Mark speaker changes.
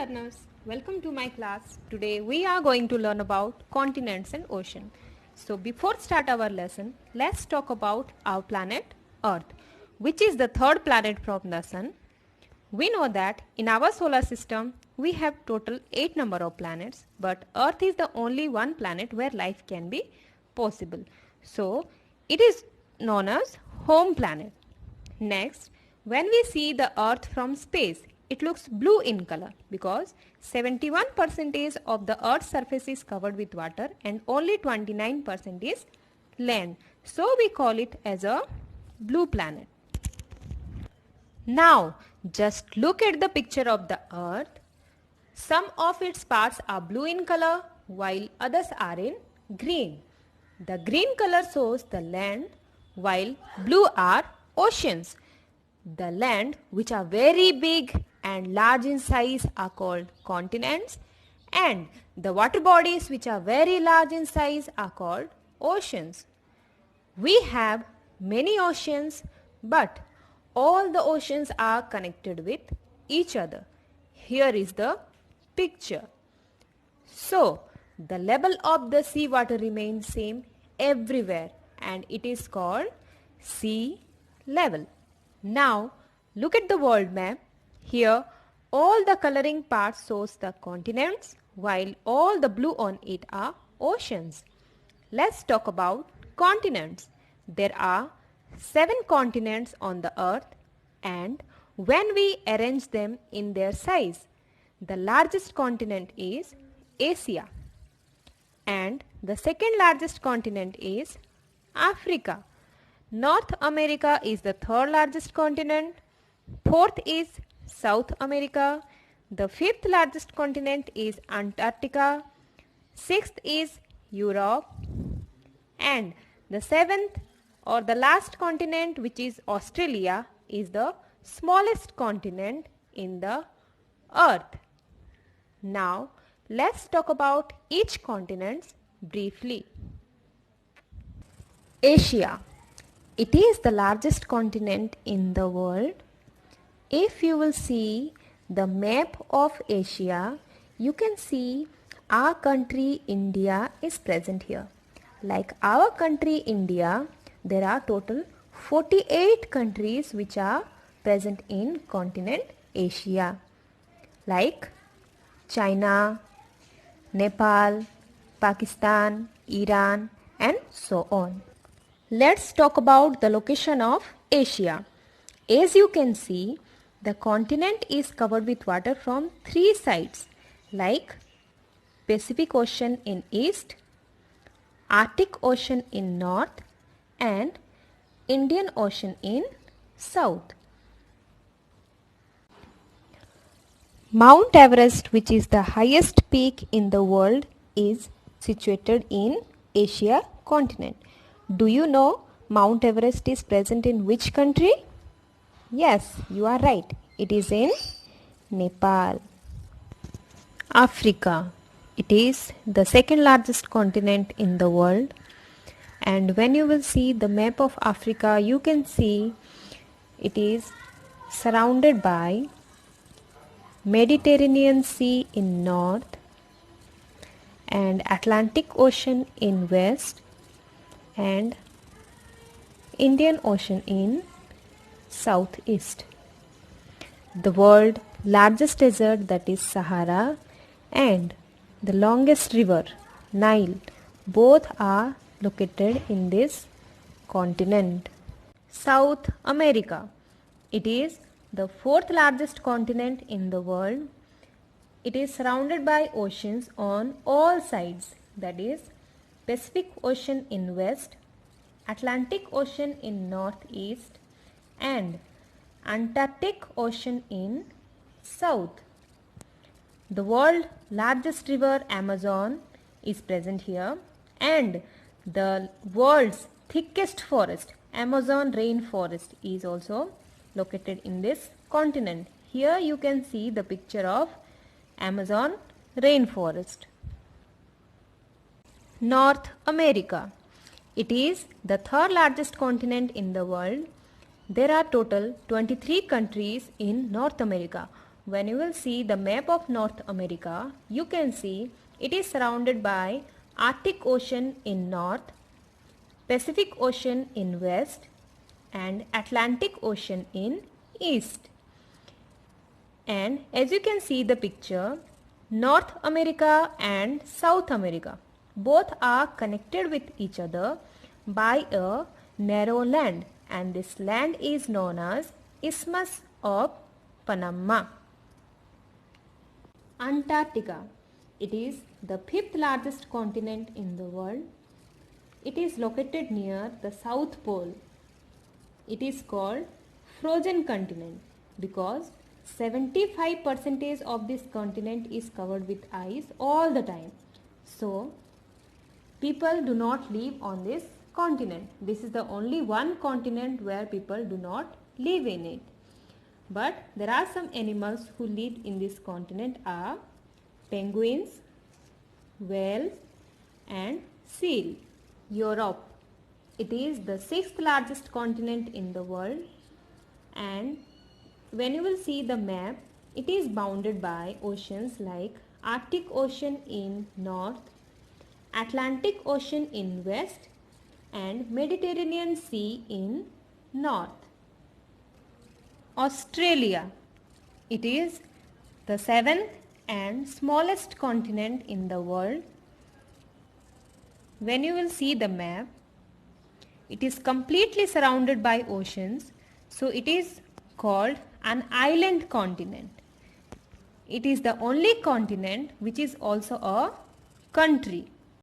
Speaker 1: learners, welcome to my class. Today we are going to learn about continents and ocean. So before start our lesson, let's talk about our planet Earth, which is the third planet from the sun. We know that in our solar system we have total 8 number of planets, but Earth is the only one planet where life can be possible. So it is known as home planet. Next, when we see the Earth from space, it looks blue in color because 71% of the Earth's surface is covered with water and only 29% is land. So we call it as a blue planet. Now, just look at the picture of the Earth. Some of its parts are blue in color while others are in green. The green color shows the land while blue are oceans. The land which are very big and large in size are called continents, and the water bodies which are very large in size are called oceans. We have many oceans, but all the oceans are connected with each other. Here is the picture. So, the level of the sea water remains same everywhere and it is called sea level. Now, look at the world map. Here, all the coloring parts shows the continents while all the blue on it are oceans. Let's talk about continents. There are 7 continents on the earth, and when we arrange them in their size, the largest continent is Asia and the second largest continent is Africa. North America is the third largest continent. Fourth is South America. The fifth largest continent is Antarctica. Sixth is Europe. And the seventh or the last continent, which is Australia, is the smallest continent in the earth. Now, let's talk about each continent briefly. Asia. It is the largest continent in the world. If you will see the map of Asia, you can see our country India is present here. Like our country India, there are total 48 countries which are present in continent Asia. Like China, Nepal, Pakistan, Iran and so on. Let's talk about the location of Asia. As you can see, the continent is covered with water from 3 sides like Pacific Ocean in east, Arctic Ocean in north and Indian Ocean in south. Mount Everest, which is the highest peak in the world, is situated in Asia continent. Do you know Mount Everest is present in which country? Yes, you are right. It is in Nepal. Africa. It is the second largest continent in the world. And when you will see the map of Africa, you can see it is surrounded by Mediterranean Sea in north and Atlantic Ocean in west and Indian Ocean in southeast. The world's largest desert, that is Sahara, and the longest river Nile, both are located in this continent. South America. It is the fourth largest continent in the world. It is surrounded by oceans on all sides, that is Pacific Ocean in west, Atlantic Ocean in northeast and Antarctic Ocean in south. The world's largest river Amazon is present here and the world's thickest forest Amazon rainforest is also located in this continent. Here you can see the picture of Amazon rainforest. North America. It is the third largest continent in the world. There are total 23 countries in North America, when you will see the map of North America, you can see it is surrounded by Arctic Ocean in north, Pacific Ocean in west, and Atlantic Ocean in east. And as you can see the picture, North America and South America both are connected with each other by a narrow land, and this land is known as Isthmus of Panama. Antarctica. It is the fifth largest continent in the world. It is located near the South Pole. It is called frozen continent because 75% of this continent is covered with ice all the time. So, people do not live on this continent. This is the only one continent where people do not live in it. But there are some animals who live in this continent are penguins, whales and seal. Europe. It is the sixth largest continent in the world, and when you will see the map, it is bounded by oceans like Arctic Ocean in north, Atlantic Ocean in west and Mediterranean Sea in north. Australia. It is the seventh and smallest continent in the world. When you will see the map, it is completely surrounded by oceans, so it is called an island continent. It is the only continent which is also a country.